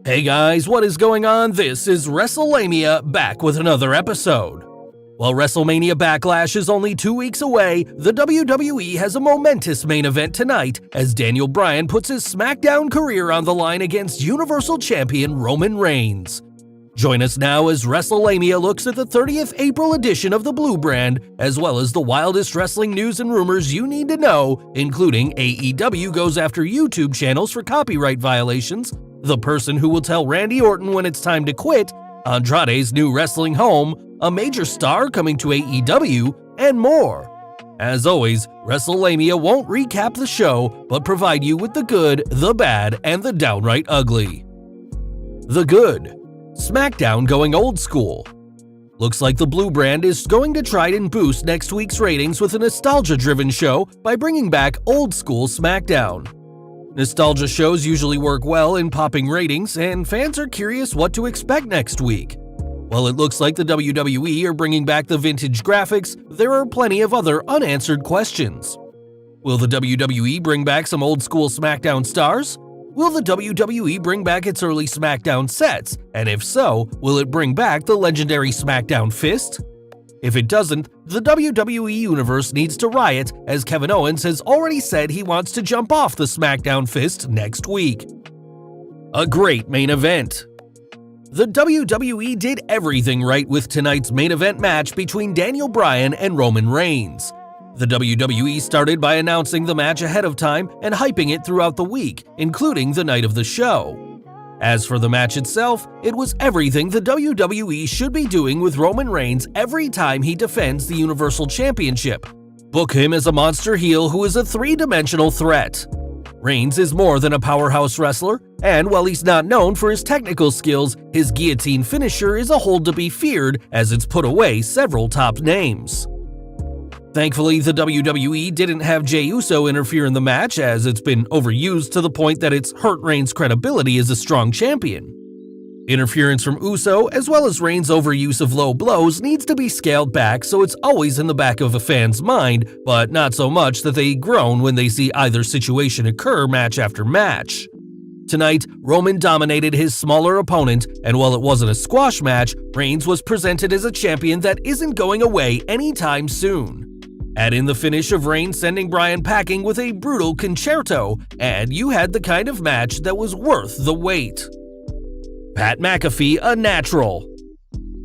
Hey guys, what is going on? This is Wrestlelamia back with another episode. While WrestleMania Backlash is only 2 weeks away, the WWE has a momentous main event tonight as Daniel Bryan puts his Smackdown career on the line against Universal Champion Roman Reigns. Join us now as Wrestlelamia looks at the 30th April edition of the Blue Brand, as well as the wildest wrestling news and rumors you need to know, including AEW goes after YouTube channels for copyright violations, the person who will tell Randy Orton when it's time to quit, Andrade's new wrestling home, a major star coming to AEW, and more. As always, Wrestlelamia won't recap the show, but provide you with the good, the bad, and the downright ugly. The good. Smackdown going old school. Looks like the Blue Brand is going to try and boost next week's ratings with a nostalgia-driven show by bringing back old school Smackdown. Nostalgia shows usually work well in popping ratings, and fans are curious what to expect next week. While it looks like the WWE are bringing back the vintage graphics, there are plenty of other unanswered questions. Will the WWE bring back some old school Smackdown stars? Will the WWE bring back its early Smackdown sets? And if so, will it bring back the legendary Smackdown Fist? If it doesn't, the WWE Universe needs to riot, as Kevin Owens has already said he wants to jump off the Smackdown Fist next week. A great main event. The WWE did everything right with tonight's main event match between Daniel Bryan and Roman Reigns. The WWE started by announcing the match ahead of time and hyping it throughout the week, including the night of the show. As for the match itself, it was everything the WWE should be doing with Roman Reigns every time he defends the Universal Championship. Book him as a monster heel who is a three-dimensional threat. Reigns is more than a powerhouse wrestler, and while he's not known for his technical skills, his guillotine finisher is a hold to be feared as it's put away several top names. Thankfully, the WWE didn't have Jey Uso interfere in the match, as it's been overused to the point that it's hurt Reigns' credibility as a strong champion. Interference from Uso, as well as Reigns' overuse of low blows, needs to be scaled back so it's always in the back of a fan's mind, but not so much that they groan when they see either situation occur match after match. Tonight, Roman dominated his smaller opponent, and while it wasn't a squash match, Reigns was presented as a champion that isn't going away anytime soon. Add in the finish of Reigns sending Bryan packing with a brutal concerto, and you had the kind of match that was worth the wait. Pat McAfee, a natural.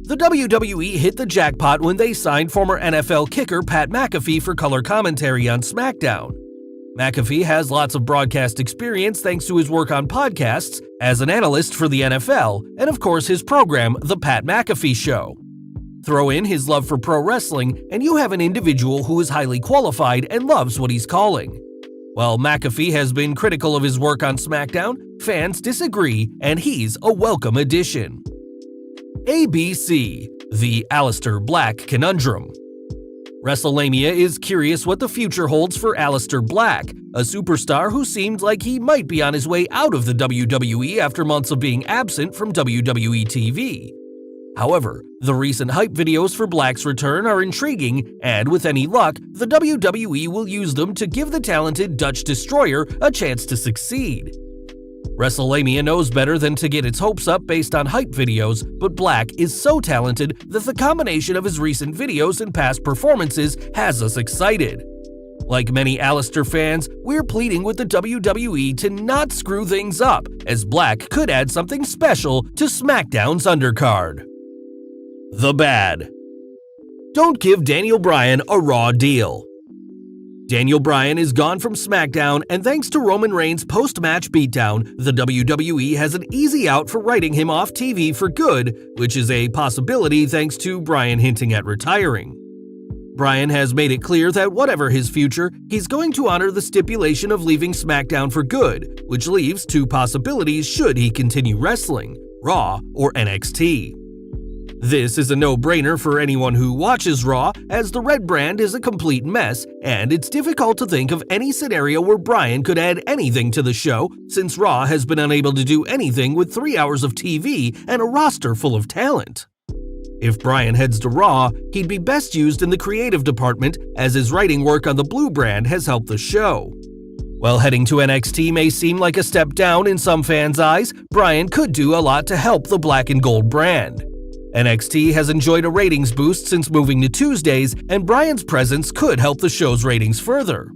The WWE hit the jackpot when they signed former NFL kicker Pat McAfee for color commentary on SmackDown. McAfee has lots of broadcast experience thanks to his work on podcasts, as an analyst for the NFL, and of course his program, The Pat McAfee Show. Throw in his love for pro wrestling, and you have an individual who is highly qualified and loves what he's calling. While McAfee has been critical of his work on SmackDown, fans disagree, and he's a welcome addition. ABC, the Aleister Black Conundrum. Wrestlelamia is curious what the future holds for Aleister Black, a superstar who seemed like he might be on his way out of the WWE after months of being absent from WWE TV. However, the recent hype videos for Black's return are intriguing, and with any luck, the WWE will use them to give the talented Dutch Destroyer a chance to succeed. Wrestlelamia knows better than to get its hopes up based on hype videos, but Black is so talented that the combination of his recent videos and past performances has us excited. Like many Aleister fans, we're pleading with the WWE to not screw things up, as Black could add something special to SmackDown's undercard. The bad. Don't give Daniel Bryan a raw deal. Daniel Bryan is gone from SmackDown, and thanks to Roman Reigns' post-match beatdown, the WWE has an easy out for writing him off TV for good, which is a possibility thanks to Bryan hinting at retiring. Bryan has made it clear that whatever his future, he's going to honor the stipulation of leaving SmackDown for good, which leaves two possibilities should he continue wrestling: Raw or NXT. This is a no-brainer for anyone who watches Raw, as the Red Brand is a complete mess, and it's difficult to think of any scenario where Bryan could add anything to the show, since Raw has been unable to do anything with 3 hours of TV and a roster full of talent. If Bryan heads to Raw, he'd be best used in the creative department, as his writing work on the Blue Brand has helped the show. While heading to NXT may seem like a step down in some fans' eyes, Bryan could do a lot to help the black and gold brand. NXT has enjoyed a ratings boost since moving to Tuesdays, and Bryan's presence could help the show's ratings further.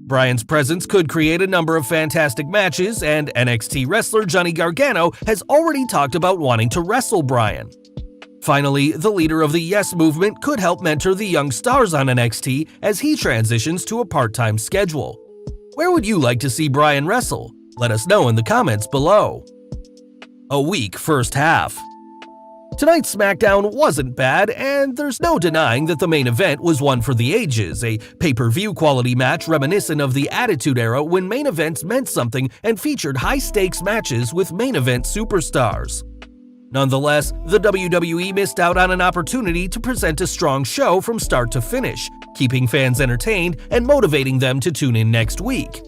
Bryan's presence could create a number of fantastic matches, and NXT wrestler Johnny Gargano has already talked about wanting to wrestle Bryan. Finally, the leader of the Yes Movement could help mentor the young stars on NXT as he transitions to a part-time schedule. Where would you like to see Bryan wrestle? Let us know in the comments below. A weak first half. Tonight's Smackdown wasn't bad, and there's no denying that the main event was one for the ages, a pay-per-view quality match reminiscent of the Attitude Era when main events meant something and featured high-stakes matches with main event superstars. Nonetheless, the WWE missed out on an opportunity to present a strong show from start to finish, keeping fans entertained and motivating them to tune in next week.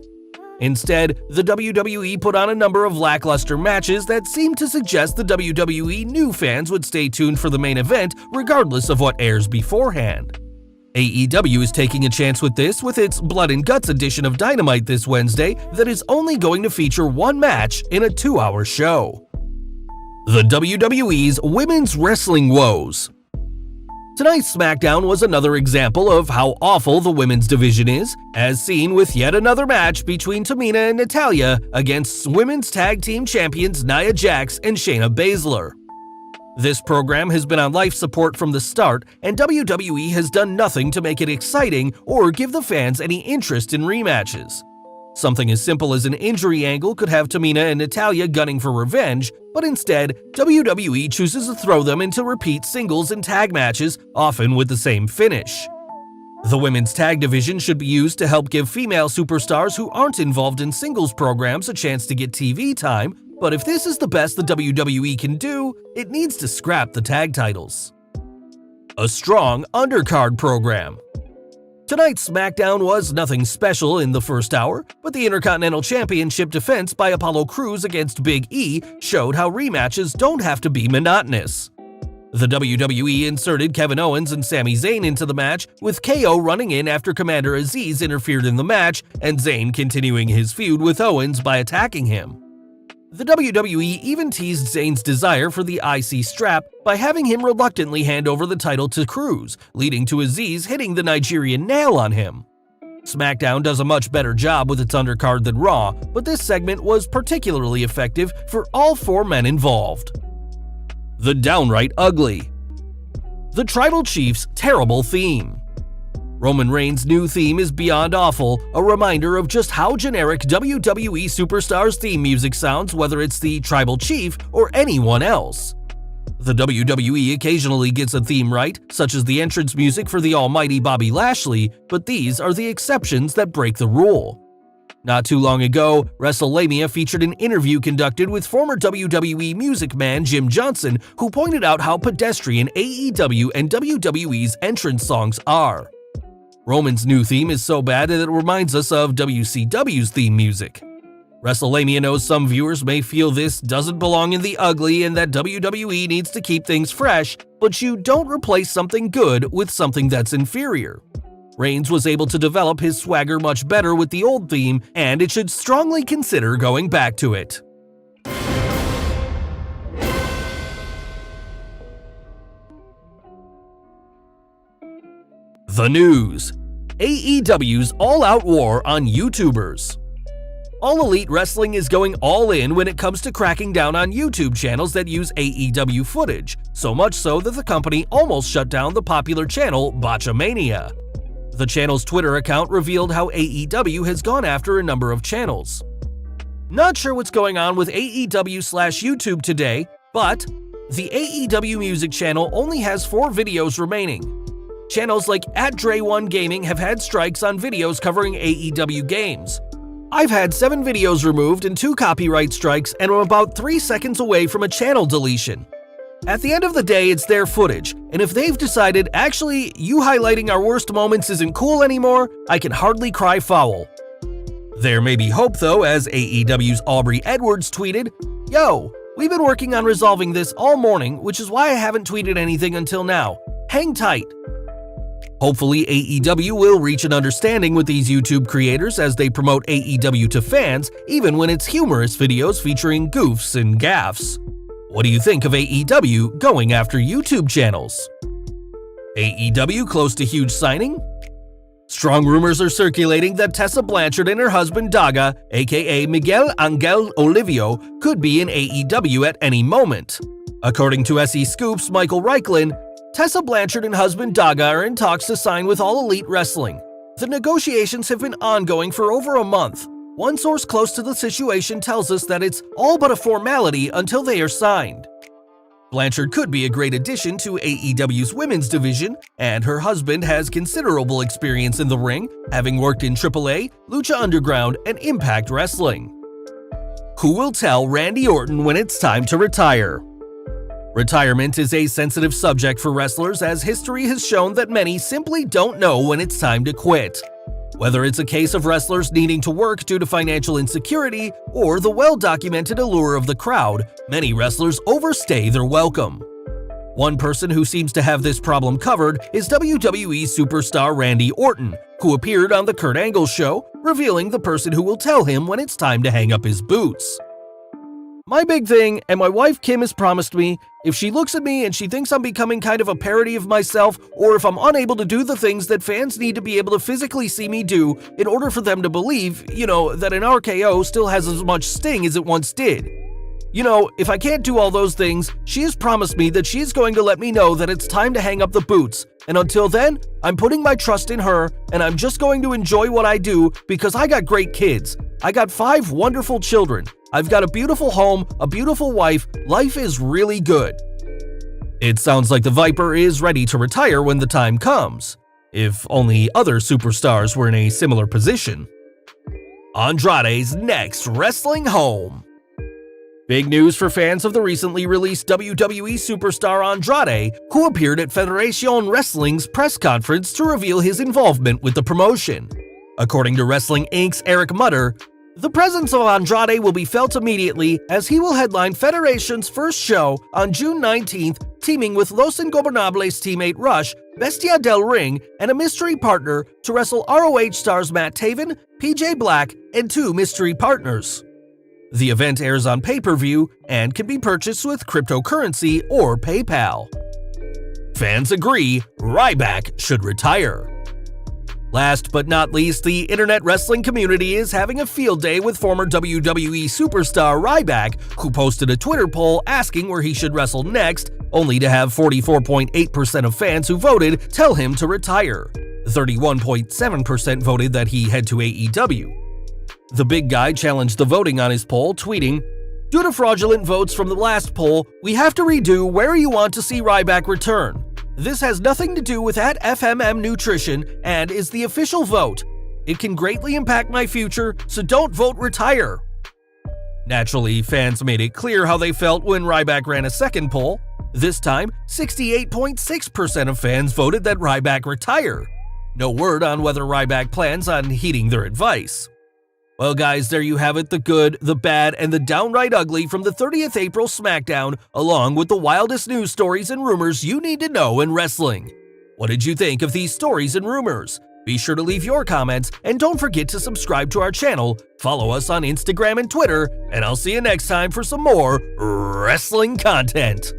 Instead, the WWE put on a number of lackluster matches that seemed to suggest the WWE knew fans would stay tuned for the main event regardless of what airs beforehand. AEW is taking a chance with this with its Blood and Guts edition of Dynamite this Wednesday that is only going to feature one match in a 2-hour show. The WWE's Women's Wrestling Woes. Tonight's Smackdown was another example of how awful the women's division is, as seen with yet another match between Tamina and Natalya against Women's Tag Team Champions Nia Jax and Shayna Baszler. This program has been on life support from the start, and WWE has done nothing to make it exciting or give the fans any interest in rematches. Something as simple as an injury angle could have Tamina and Natalya gunning for revenge, but instead, WWE chooses to throw them into repeat singles and tag matches, often with the same finish. The women's tag division should be used to help give female superstars who aren't involved in singles programs a chance to get TV time, but if this is the best the WWE can do, it needs to scrap the tag titles. A strong undercard program. Tonight's Smackdown was nothing special in the first hour, but the Intercontinental Championship defense by Apollo Crews against Big E showed how rematches don't have to be monotonous. The WWE inserted Kevin Owens and Sami Zayn into the match, with KO running in after Commander Aziz interfered in the match, and Zayn continuing his feud with Owens by attacking him. The WWE even teased Zayn's desire for the IC strap by having him reluctantly hand over the title to Crews, leading to Aziz hitting the Nigerian nail on him. SmackDown does a much better job with its undercard than Raw, but this segment was particularly effective for all 4 men involved. The Downright Ugly. The Tribal Chief's terrible theme. Roman Reigns' new theme is beyond awful, a reminder of just how generic WWE Superstars' theme music sounds, whether it's the Tribal Chief or anyone else. The WWE occasionally gets a theme right, such as the entrance music for the almighty Bobby Lashley, but these are the exceptions that break the rule. Not too long ago, Wrestlelamia featured an interview conducted with former WWE Music Man Jim Johnson, who pointed out how pedestrian AEW and WWE's entrance songs are. Roman's new theme is so bad that it reminds us of WCW's theme music. Wrestlelamia knows some viewers may feel this doesn't belong in the ugly and that WWE needs to keep things fresh, but you don't replace something good with something that's inferior. Reigns was able to develop his swagger much better with the old theme, and it should strongly consider going back to it. The news. AEW's all-out war on YouTubers. All Elite Wrestling is going all in when it comes to cracking down on YouTube channels that use AEW footage, so much so that the company almost shut down the popular channel Botchamania. The channel's Twitter account revealed how AEW has gone after a number of channels. Not sure what's going on with AEW/YouTube today, but the AEW Music channel only has 4 videos remaining. Channels like @Dre1 Gaming have had strikes on videos covering AEW games. I've had 7 videos removed and 2 copyright strikes, and I'm about 3 seconds away from a channel deletion. At the end of the day, it's their footage, and if they've decided, actually, you highlighting our worst moments isn't cool anymore, I can hardly cry foul. There may be hope though, as AEW's Aubrey Edwards tweeted, "Yo, we've been working on resolving this all morning, which is why I haven't tweeted anything until now. Hang tight." Hopefully, AEW will reach an understanding with these YouTube creators as they promote AEW to fans, even when it's humorous videos featuring goofs and gaffes. What do you think of AEW going after YouTube channels? AEW close to huge signing? Strong rumors are circulating that Tessa Blanchard and her husband Daga, aka Miguel Angel Olivio, could be in AEW at any moment. According to SE Scoop's Michael Reichlin, Tessa Blanchard and husband Daga are in talks to sign with All Elite Wrestling. The negotiations have been ongoing for over a month. One source close to the situation tells us that it's all but a formality until they are signed. Blanchard could be a great addition to AEW's women's division, and her husband has considerable experience in the ring, having worked in AAA, Lucha Underground, and Impact Wrestling. Who will tell Randy Orton when it's time to retire? Retirement is a sensitive subject for wrestlers, as history has shown that many simply don't know when it's time to quit. Whether it's a case of wrestlers needing to work due to financial insecurity or the well-documented allure of the crowd, many wrestlers overstay their welcome. One person who seems to have this problem covered is WWE superstar Randy Orton, who appeared on The Kurt Angle Show, revealing the person who will tell him when it's time to hang up his boots. My big thing, and my wife Kim has promised me, if she looks at me and she thinks I'm becoming kind of a parody of myself, or if I'm unable to do the things that fans need to be able to physically see me do in order for them to believe, that an RKO still has as much sting as it once did. If I can't do all those things, she has promised me that she is going to let me know that it's time to hang up the boots. And until then, I'm putting my trust in her, and I'm just going to enjoy what I do because I got great kids. I got 5 wonderful children. I've got a beautiful home, a beautiful wife. Life is really good. It sounds like the Viper is ready to retire when the time comes. If only other superstars were in a similar position. Andrade's next wrestling home. Big news for fans of the recently released WWE superstar Andrade, who appeared at Federation Wrestling's press conference to reveal his involvement with the promotion. According to Wrestling Inc.'s Eric Mutter, the presence of Andrade will be felt immediately as he will headline Federation's first show on June 19th, teaming with Los Ingobernables teammate Rush, Bestia del Ring, and a mystery partner to wrestle ROH stars Matt Taven, PJ Black, and 2 mystery partners. The event airs on pay-per-view and can be purchased with cryptocurrency or PayPal. Fans agree Ryback should retire. Last but not least, the internet wrestling community is having a field day with former WWE superstar Ryback, who posted a Twitter poll asking where he should wrestle next, only to have 44.8% of fans who voted tell him to retire. 31.7% voted that he head to AEW. The big guy challenged the voting on his poll, tweeting, "Due to fraudulent votes from the last poll, we have to redo where you want to see Ryback return. This has nothing to do with @FMM Nutrition and is the official vote. It can greatly impact my future, so don't vote retire." Naturally, fans made it clear how they felt when Ryback ran a second poll. This time, 68.6% of fans voted that Ryback retire. No word on whether Ryback plans on heeding their advice. Well guys, there you have it, the good, the bad, and the downright ugly from the 30th April Smackdown, along with the wildest news stories and rumors you need to know in wrestling. What did you think of these stories and rumors? Be sure to leave your comments, and don't forget to subscribe to our channel, follow us on Instagram and Twitter, and I'll see you next time for some more wrestling content.